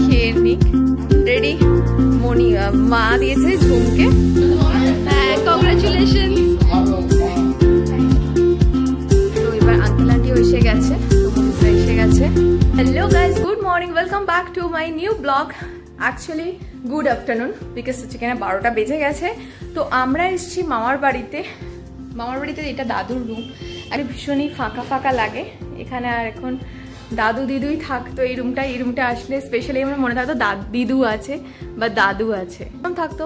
খেয়ে নি। রেডি? মনি মা দিয়েছে ঝুমকে। হ্যাঁ, কংগ্রাচুলেশন। তো এবার আঙ্কেল আন্টিও এসে গেছে, এসে গেছে। Hello guys, good morning, welcome back to my new blog. Actually good afternoon, because হচ্ছে কিনা 12টা বেজে গেছে। তো আমরা এসেছি মামার বাড়িতে। মামার বাড়িতে এটা দাদুর রুম, আর ভীষণই ফাঁকা ফাঁকা লাগে এখানে। আর এখন দাদু দিদুই থাকতো এই রুমটা। এই রুমটা আসলে স্পেশালি আমার মনে থাকতো দিদু আছে বা দাদু আছে, এরকম থাকতো।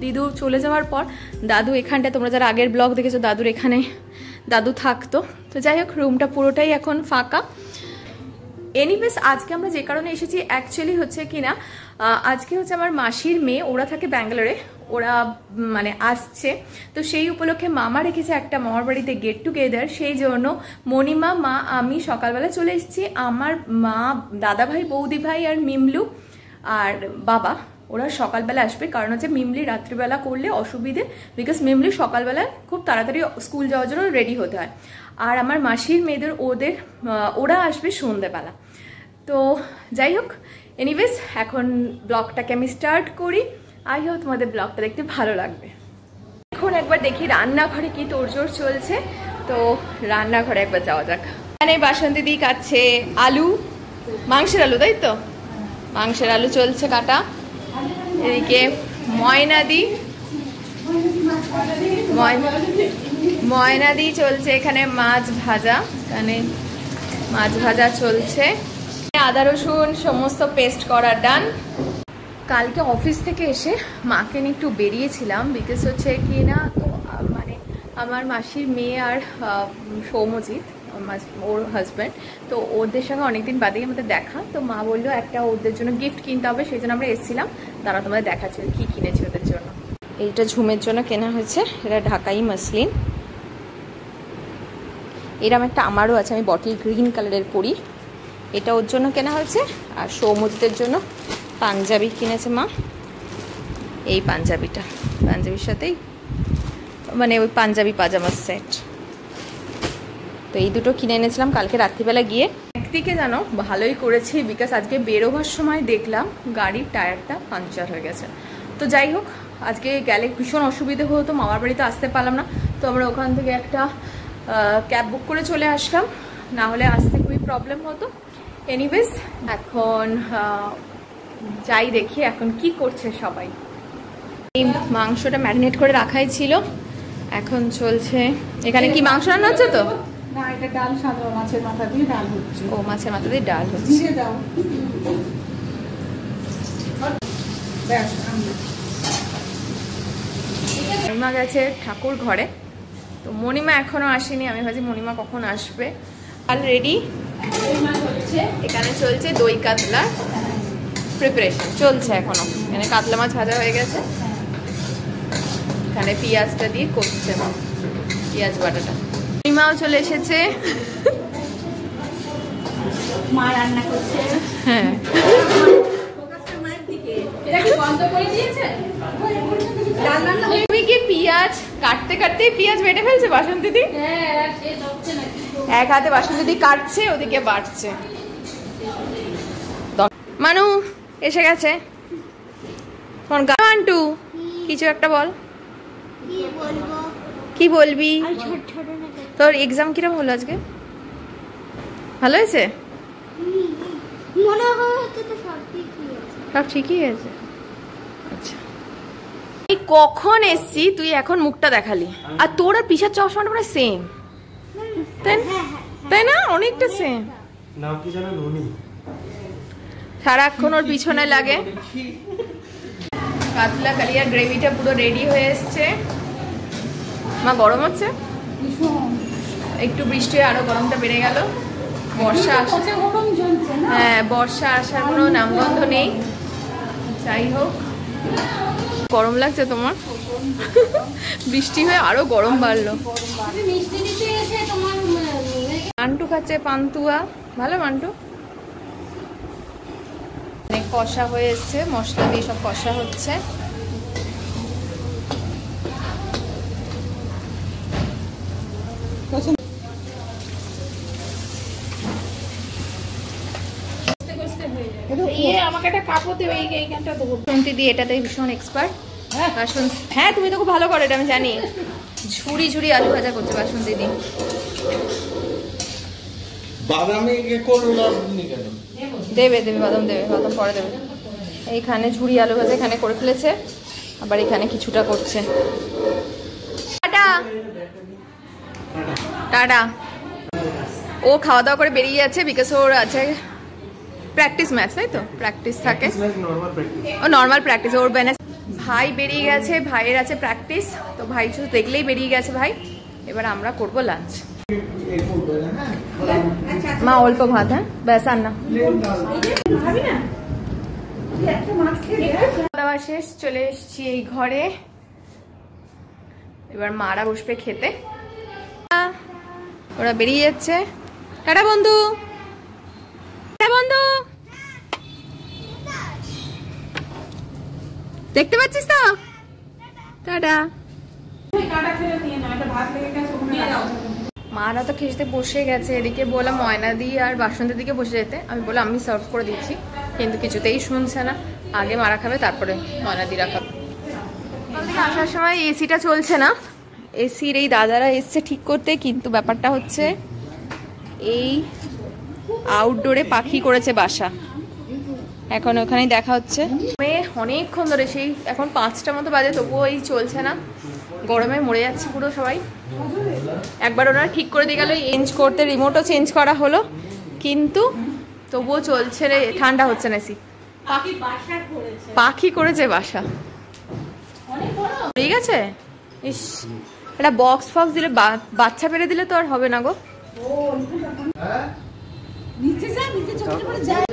দিদু চলে যাওয়ার পর দাদু এখানটা, তোমরা যারা আগের ব্লগ দেখেছো দাদুর এখানে দাদু থাকতো। তো যাই হোক, রুমটা পুরোটাই এখন ফাঁকা। এনিওয়েজ, আজকে আমরা যে কারণে এসেছি অ্যাকচুয়ালি হচ্ছে কিনা আজকে হচ্ছে আমার মাসির মেয়ে, ওরা থাকে ব্যাঙ্গালোরে, ওরা মানে আসছে। তো সেই উপলক্ষে মামা রেখেছে একটা মামার বাড়িতে গেট টুগেদার। সেই জন্য মণিমা, মা, আমি সকালবেলা চলে এসেছি। আমার মা, দাদা ভাই, বৌদি ভাই আর মিমলু আর বাবা, ওরা সকালবেলা আসবে। কারণ হচ্ছে মিমলি রাত্রিবেলা করলে অসুবিধে, বিকজ মিমলি সকালবেলা খুব তাড়াতাড়ি স্কুল যাওয়ার জন্য রেডি হতে হয়। আর আমার মাসির মেয়েদের ওরা আসবে সন্ধ্যেবেলা। তো যাই হোক, এনিওয়েজ এখন ব্লগটাকে আমি স্টার্ট করি। আই হোপ তোমাদের ব্লগটা দেখতে ভালো লাগবে। এখন একবার দেখি রান্নাঘরে কি তোড়জোড় চলছে। তো রান্নাঘরে একবার যাওয়া যাক। এখানে বাসন্তী দি কাটছে আলু, মাংসের আলু, তাই তো? মাংসের আলু চলছে কাটা। এদিকে ময়নাদি চলছে এখানে মাছ ভাজা। এখানে মাছ ভাজা চলছে। আদা রসুন সমস্ত পেস্ট করা ডান। কালকে অফিস থেকে এসে মাকে নিয়ে একটু বেরিয়েছিলাম, বিকজ হচ্ছে কি না, তো মানে আমার মাসির মেয়ে আর সৌম্যজিৎ, ওর হাজব্যান্ড, তো ওদের সঙ্গে অনেকদিন বাদেই আমাদের দেখা। তো মা বললো একটা ওদের জন্য গিফট কিনতে হবে, সেই জন্য আমরা এসেছিলাম। তারা তোমাদের দেখাচ্ছে কি কিনেছে ওদের জন্য। এইটা ঝুমের জন্য কেনা হয়েছে, এটা ঢাকাই মাসলিন। এরকম একটা আমারও আছে, আমি বটল গ্রিন কালারের পরি, এটা ওর জন্য কেনা হয়েছে। আর সৌম্যজিতের জন্য পাঞ্জাবি কিনেছে মা। এই পাঞ্জাবির সাথেই মানে ওই পাঞ্জাবি পাজামার সেট। তো এই দুটো কিনে এনেছিলাম কালকে রাত্রিবেলা গিয়ে। একদিকে জানো ভালোই করেছি, বিকজ আজকে বেরোবার সময় দেখলাম গাড়ির টায়ারটা পাংচার হয়ে গেছে। তো যাই হোক, আজকে গেলে ভীষণ অসুবিধে হতো, মামার বাড়িতে আসতে পারলাম না। তো আমরা ওখান থেকে একটা ক্যাব বুক করে চলে আসলাম, না হলে আসতে খুবই প্রবলেম হতো। এনিওয়েজ, এখন যাই দেখি এখন কি করছে সবাই। এই মাংসটা ম্যারিনেট করে রাখাই ছিল, এখন চলছে। এখানে কি মাংস রান্না হচ্ছে? তো না, এটা ডাল, সাদা মাছের মাথা দিয়ে ডাল হচ্ছে। ও, মাছের মাথা দিয়ে ডাল হচ্ছে। মণিমা গেছে ঠাকুর ঘরে, তো মণিমা এখনো আসেনি। আমি ভাবছি মণিমা কখন আসবে। ডাল রেডি হচ্ছে, এখানে চলছে দই কাতলার প্রিপারেশন চলছে এখনো। এখানে কাতলা মাছ ভাজা হয়ে গেছে, এখানে পেঁয়াজটা দিয়ে করছে মা, পেঁয়াজ বাটাটা। মণিমাও চলে এসেছে, মা রান্না করছে। হ্যাঁ, তুমি কি পেঁয়াজ কাটতে কাটতে পেঁয়াজ বেটে ফেলছে বাসন্তী দি? এক হাতে বাসন্তী দি কাটছে, ওদিকে বাটছে। মানু এসে গেছে। মান্টু কিছু একটা বল। কি বলবি? তোর এক্সাম কিরকম হলো আজকে? ভালো হয়েছে? সব ঠিকই আছে। আচ্ছা, এই কখন এসছি তুই এখন মুখটা দেখালি, আর তোর আর পিসার চশমাটা মানে সেম, তাই না? অনেকটা সেম। সারাক্ষণ ওর পিছনে লাগে। কাতলা কালিয়ার গ্রেভিটা পুরো রেডি হয়ে এসছে। মা, গরম হচ্ছে একটু, বৃষ্টি আরো গরমটা বেড়ে গেল। বর্ষা হ্যাঁ, বর্ষা আসার কোনো নামগন্ধ নেই। যাই হোক, গরম লাগছে তোমার? বৃষ্টি হয়ে আরো গরম বাড়লো। মান্টু খাচ্ছে পান্তুয়া। ভালো মান্টু। অনেক কষা হয়ে এসছে, মশলা দিয়ে সব কষা হচ্ছে। আমাকে একটা কাপড় দেবে, এইখানটা দেবো। বাসন্তী দিয়ে এটাতে ভীষণ এক্সপার্ট। হ্যাঁ তুমি তো খুব ভালো করো, এটা আমি জানি। ঝুড়ি ঝুড়ি আলু ভাজা করছে বাসন্তী দি। দেবে দেবে বাদাম দেবে, বাদাম পরে দেবে। এইখানে ঝুড়ি আলু ভাজা এখানে করে ফেলেছে, আবার এখানে কিছুটা করছে। Tata tata. ও খাওয়া দাওয়া করে বেরিয়ে যাচ্ছে, বিকজ ওর আছে প্র্যাকটিস ম্যাচ, তাই তো? প্র্যাকটিস থাকে, ও নর্মাল প্র্যাকটিস। ওর ভাই বেরিয়ে গেছে, ভাইয়ের আছে প্র্যাকটিস, তো ভাই শুধু দেখলেই বেরিয়ে গেছে ভাই। এবার আমরা করবো লাঞ্চ। মা অল্প ভাত, হ্যাঁ ব্যাস আর না। খাওয়া দাওয়া শেষ, চলে এসছি এই ঘরে। এবার মারা বসবে খেতে। ওরা বেরিয়ে যাচ্ছে। টাটা বন্ধু, টাটা বন্ধু। দেখতে পাচ্ছিস তো? টাটা। মারা তো খেতে বসে গেছে, এদিকে বললাম ময়নাদি আর বাসন্তীর দিকে বসে যেতে। আমি বললাম আমি সার্ভ করে দিচ্ছি, কিন্তু কিছুতেই শুনছে না। আগে মারা খাবে, তারপরে ময়নাদিরা খাবে। আসার সময় এসিটা চলছে না, এসির এই দাদারা এসছে ঠিক করতে, কিন্তু ব্যাপারটা হচ্ছে এই আউটডোরে পাখি করেছে বাসা। এখন ওখানেই দেখা হচ্ছে। অনেকক্ষণ ধরে, সেই এখন 5টা মতো বাজে, তবুও এই চলছে না। গরমে মরে যাচ্ছে পুরো সবাই। একবার ওরা ঠিক করে দিয়ে গেল চেঞ্জ করতে, রিমোটও চেঞ্জ করা হলো, কিন্তু তবুও চলছে রে, ঠান্ডা হচ্ছে না। এসি পাখি করেছে বাসা, ঠিক আছে। ইস, এটা বক্স ফক্স দিলে, বাচ্চা পেরে দিলে তো আর হবে না গো।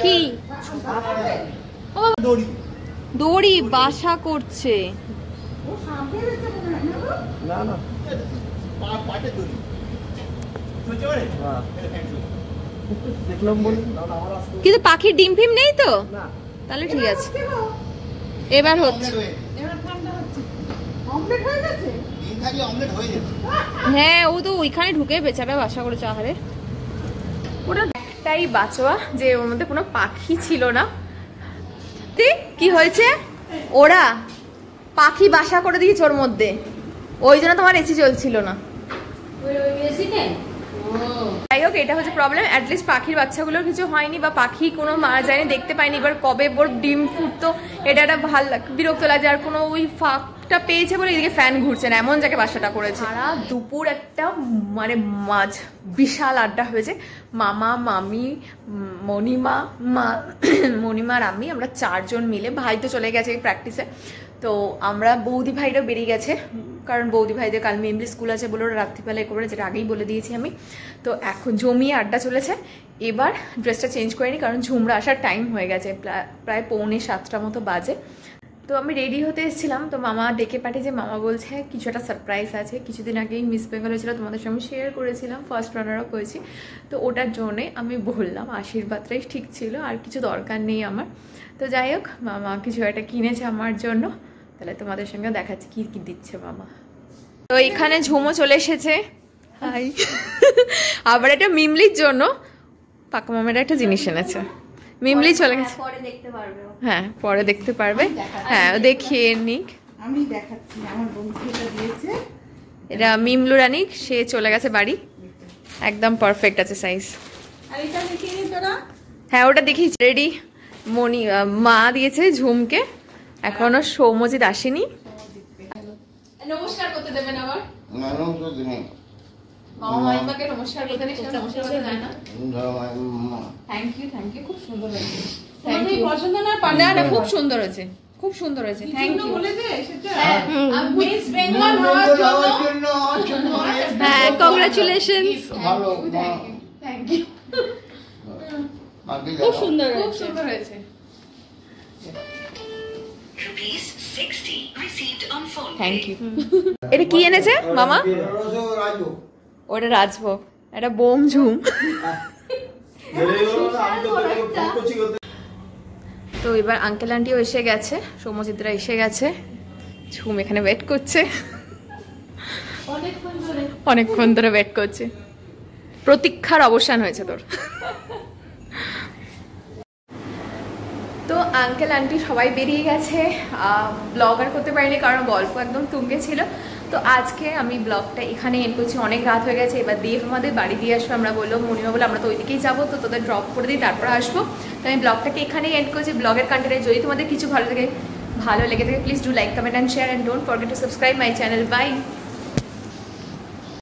কি দড়ি বাসা করছে? কিন্তু পাখির ডিম ফিম নেই তো, তাহলে ঠিক আছে। এবার হচ্ছে, হ্যাঁ ও তো ওইখানে ঢুকে বেচারা বাসা করেছে। আহারে, ওটা একটাই বাঁচোয়া যে ওর মধ্যে কোনো পাখি ছিল না। কি হয়েছে, ওরা পাখি বাসা করে দিয়েছে ওর মধ্যে, ওই জন্য তোমার এসি চলছিল না। যাই হোক, এটা হচ্ছে প্রবলেম। অ্যাটলিস্ট পাখির বাচ্চাগুলোর কিছু হয়নি, বা পাখি কোনো মারা যায়নি, দেখতে পাইনি। এবার কবে ওর ডিম ফুটতো, এটা একটা ভাল বিরক্ত লাগে। আর কোনো ওই ফাঁকটা পেয়েছে বলে এদিকে ফ্যান ঘুরছে না, এমন জায়গায় বাসাটা করেছে। সারা দুপুর একটা মানে মাঝ বিশাল আড্ডা হয়েছে। মামা, মামি, মণিমা আর আমি, আমরা 4 জন মিলে। ভাই তো চলে গেছে প্র্যাকটিসে, তো আমরা বৌদি ভাইরা বেরিয়ে গেছে, কারণ বৌদি ভাইদের কাল মেমরি স্কুল আছে বলে ওরা রাত্রিবেলায় করে, যেটা আগেই বলে দিয়েছি আমি। তো এখন জমিয়ে আড্ডা চলেছে। এবার ড্রেসটা চেঞ্জ করিনি, কারণ ঝুমরা আসার টাইম হয়ে গেছে, প্রায় 6:45 মতো বাজে। তো আমি রেডি হতে এসেছিলাম, তো মামা ডেকে পাঠিয়েছে। মামা বলছে কিছু একটা সারপ্রাইজ আছে। কিছুদিন আগেই মিস বেঙ্গল হয়েছিল, তোমাদের সঙ্গে শেয়ার করেছিলাম, ফার্স্ট রানার আপ হয়েছি। তো ওটার জন্যে আমি বললাম আশীর্বাদটাই ঠিক ছিল, আর কিছু দরকার নেই আমার। তো যাই হোক, মামা কিছু একটা কিনেছে আমার জন্য, তাহলে তোমাদের সঙ্গে দেখাচ্ছি কি কি দিচ্ছে মামা। তো এখানে ঝুমো চলে এসেছে, হাই। আবার এটা মিমলির জন্য পাকা মামের একটা জিনিস এনেছে। মিমলি চলে গেছে, পরে দেখতে পারবে। হ্যাঁ পরে দেখতে পারবে, হ্যাঁ দেখিয়ে নিক। আমি দেখাচ্ছি, আমার বন্ধুটা দিয়েছে। এটা মিমলু রানিক, সে চলে গেছে বাড়ি, একদম পারফেক্ট আছে সাইজ। আর এটা দেখিয়ে নি তোরা? হ্যাঁ ওটা দেখি রেডি। মা দিয়েছে ঝুমকে, এখনো সৌমজিৎ আসেনি। নমস্কার করতে দেবেন আবার? মামা মাইমাকে নমস্কার করতে নেই, নমস্কার করতে যায় না। থ্যাংক ইউ, খুব সুন্দর হয়েছে। Thank you. পছন্দ না? না না, খুব সুন্দর হয়েছে, খুব সুন্দর হয়েছে। Thank you. বলে দে সেটা। মিস বেঙ্গল হওয়ার জন্য। হ্যাঁ কংগ্রাচুলেশনস। ভালো, থ্যাংক ইউ। খুব সুন্দর হয়েছে, খুব সুন্দর হয়েছে। Thank you. এটা কি এনেছে মামা? ওটা রাজভোগ, এটা বোম ঝুম। তো এবার আঙ্কেল আন্টিও এসে গেছে, সৌম্যজিৎরা এসে গেছে, ঝুম এখানে ওয়েট করছে, অনেকক্ষণ ধরে ওয়েট করছে। প্রতীক্ষার অবসান হয়েছে তোর। তো আঙ্কেল আন্টি সবাই বেরিয়ে গেছে, ব্লগ আর করতে পারিনি কারণ গল্প একদম তুঙ্গে ছিল। তো আজকে আমি ব্লগটা এখানে এন্ড করছি, অনেক রাত হয়ে গেছে। এবার দেব আমাদের বাড়ি দিয়ে আসবো, আমরা বললো মনিমা বলে আমরা তো ওইদিকেই যাবো, তো তোদের ড্রপ করে দিই তারপর আসবো। তো আমি ব্লগটাকে এখানেই এন্ড করছি। ব্লগের কন্টেন্টে যদি তোমাদের কিছু ভালো লেগে থাকে please do like, comment and share and don't forget to subscribe my channel. By.